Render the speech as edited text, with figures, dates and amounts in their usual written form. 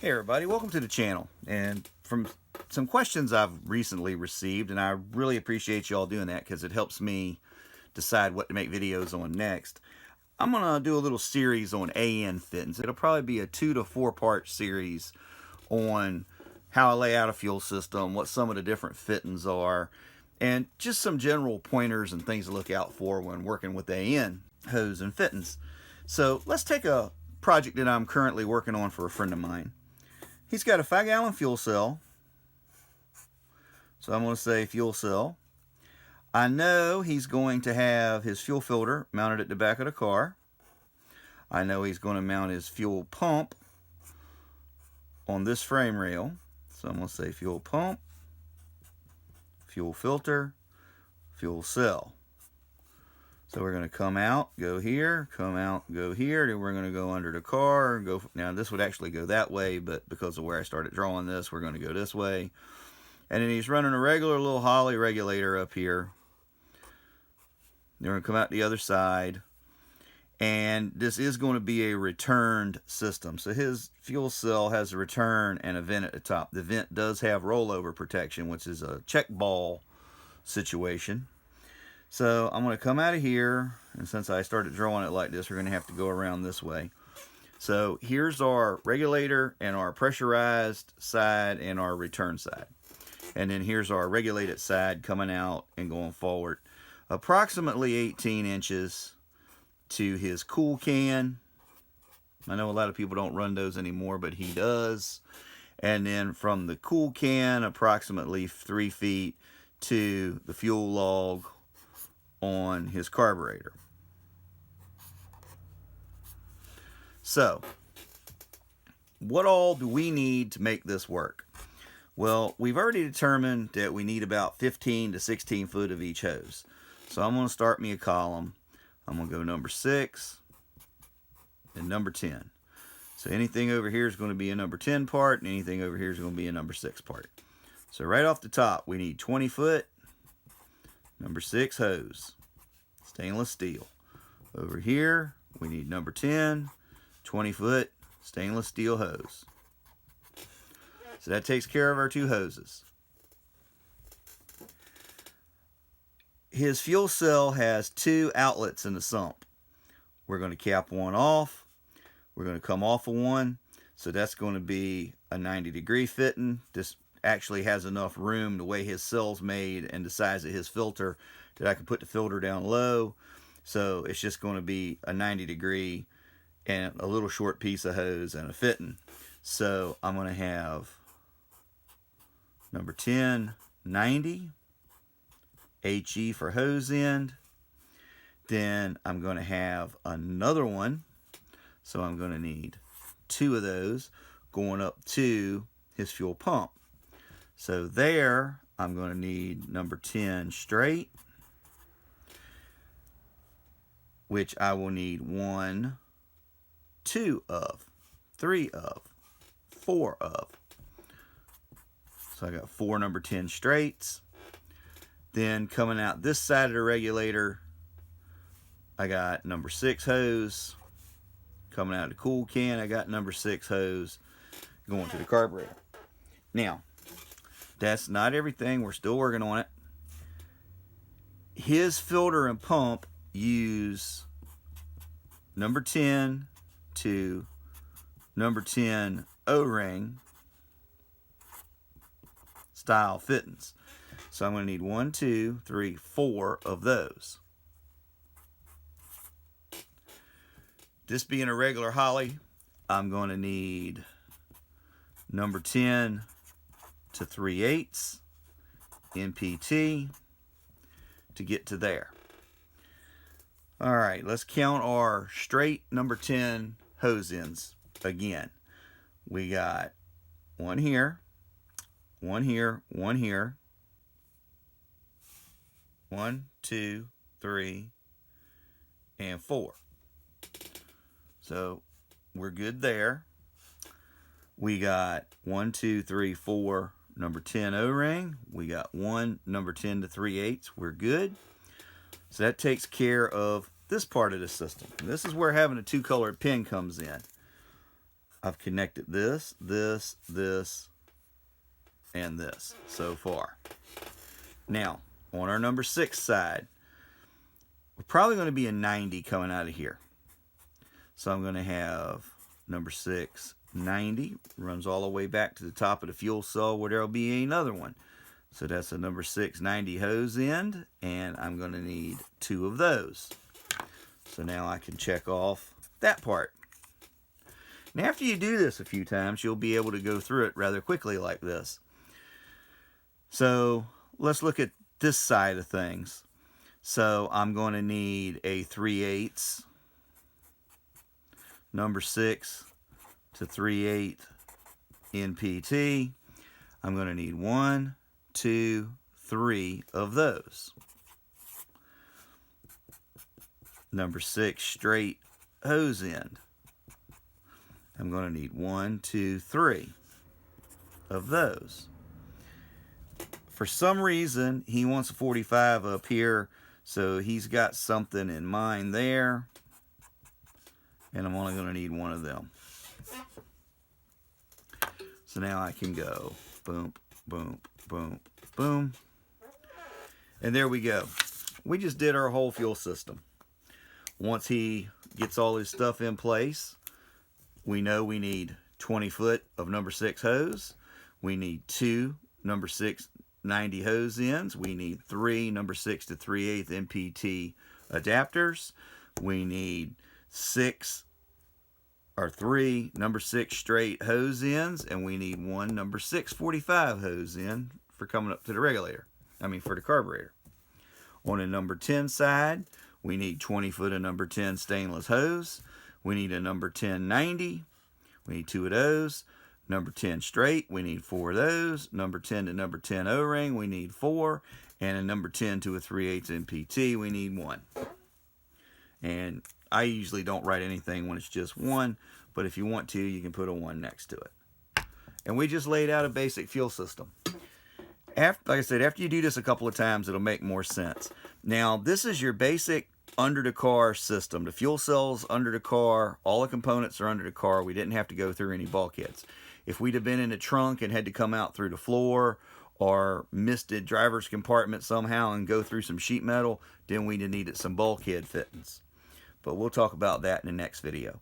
Hey everybody, welcome to the channel. And from some questions I've recently received, and I really appreciate y'all doing that because it helps me decide what to make videos on next. I'm going to do a little series on AN fittings. It'll probably be a 2 to 4 part series on how I lay out a fuel system, what some of the different fittings are, and just some general pointers and things to look out for when working with AN hose and fittings. So let's take a project that I'm currently working on for a friend of mine. He's got a 5-gallon fuel cell, so I'm going to say fuel cell. I know he's going to have his fuel filter mounted at the back of the car. I know he's going to mount his fuel pump on this frame rail. So I'm going to say fuel pump, fuel filter, fuel cell. So we're going to come out, go here, come out, go here, then we're going to go under the car, and go. Now this would actually go that way, but because of where I started drawing this, we're going to go this way. And then he's running a regular little Holley regulator up here. They're going to come out the other side. And this is going to be a returned system. So his fuel cell has a return and a vent at the top. The vent does have rollover protection, which is a check ball situation. So I'm going to come out of here, and since I started drawing it like this, we're going to have to go around this way. So here's our regulator and our pressurized side and our return side. And then here's our regulated side coming out and going forward. Approximately 18 inches to his cool can. I know a lot of people don't run those anymore, but he does. And then from the cool can, approximately 3 feet to the fuel log on his carburetor. So, what all do we need to make this work? Well, we've already determined that we need about 15 to 16 foot of each hose. So I'm going to start me a column. I'm going to go number 6 and number 10. So anything over here is going to be a number 10 part, and anything over here is going to be a number 6 part. So right off the top, we need 20 foot, number 6 hose, stainless steel. Over here, we need number 10, 20 foot, stainless steel hose. So that takes care of our 2 hoses. His fuel cell has 2 outlets in the sump. We're going to cap one off. We're going to come off of one. So that's going to be a 90-degree fitting. This actually has enough room the way his cell's made and the size of his filter that I can put the filter down low. So it's just going to be a 90-degree and a little short piece of hose and a fitting. So I'm going to have number 10, 90, HE for hose end. Then I'm going to have another one. So I'm going to need 2 of those going up to his fuel pump. So there, I'm going to need number 10 straight, which I will need 1, 2 of, 3 of, 4 of. So I got 4 number 10 straights. Then coming out this side of the regulator, I got number 6 hose. Coming out of the cool can, I got number 6 hose going to the carburetor. Now, that's not everything. We're still working on it. His filter and pump use number 10 to number 10 O-ring style fittings. So I'm going to need 1, 2, 3, 4 of those. This being a regular Holley, I'm going to need number 10 to 3/8 NPT to get to there. All right, let's count our straight number 10 hose ends again. We got 1 here, 1 here, 1 here, 1, 2, 3, and 4. So we're good there. We got 1, 2, 3, 4 number 10 O-ring. We got 1 number 10 to 3/8. We're good. So that takes care of this part of the system. And this is where having a 2-colored pin comes in. I've connected this, this, and this so far. Now, on our number 6 side, we're probably going to be a 90 coming out of here. So I'm going to have number 6, 90, runs all the way back to the top of the fuel cell where there'll be another one. So that's a number 6, 90 hose end, and I'm going to need 2 of those. So now I can check off that part. Now after you do this a few times, you'll be able to go through it rather quickly like this. So let's look at this side of things. So I'm going to need a 3/8 number 6 to 3/8 NPT. I'm going to need 1, 2, 3 of those. Number 6 straight hose end. I'm going to need 1, 2, 3 of those. For some reason, he wants a 45 up here, so he's got something in mind there. And I'm only going to need 1 of them. So now I can go boom, boom, boom, boom. And there we go. We just did our whole fuel system. Once he gets all his stuff in place, we know we need 20 foot of number 6 hose. We need 2 number 6 90 hose ends. We need 3 number 6 to 3/8 NPT adapters. We need 3 number 6 straight hose ends, and we need 1 number 6 45 hose end for coming up to the regulator. For the carburetor. On the number 10 side, we need 20 foot of number 10 stainless hose. We need a number 10 90. We need 2 of those. Number 10 straight, we need 4 of those. Number 10 to number 10 O-ring, we need 4. And a number 10 to a 3/8 NPT, we need 1. And I usually don't write anything when it's just 1, but if you want to, you can put a 1 next to it. And we just laid out a basic fuel system. Like I said, after you do this a couple of times, it'll make more sense. Now, this is your basic under the car system. The fuel cell's under the car. All the components are under the car. We didn't have to go through any bulkheads. If we'd have been in the trunk and had to come out through the floor or missed the driver's compartment somehow and go through some sheet metal, then we'd have needed some bulkhead fittings. But we'll talk about that in the next video.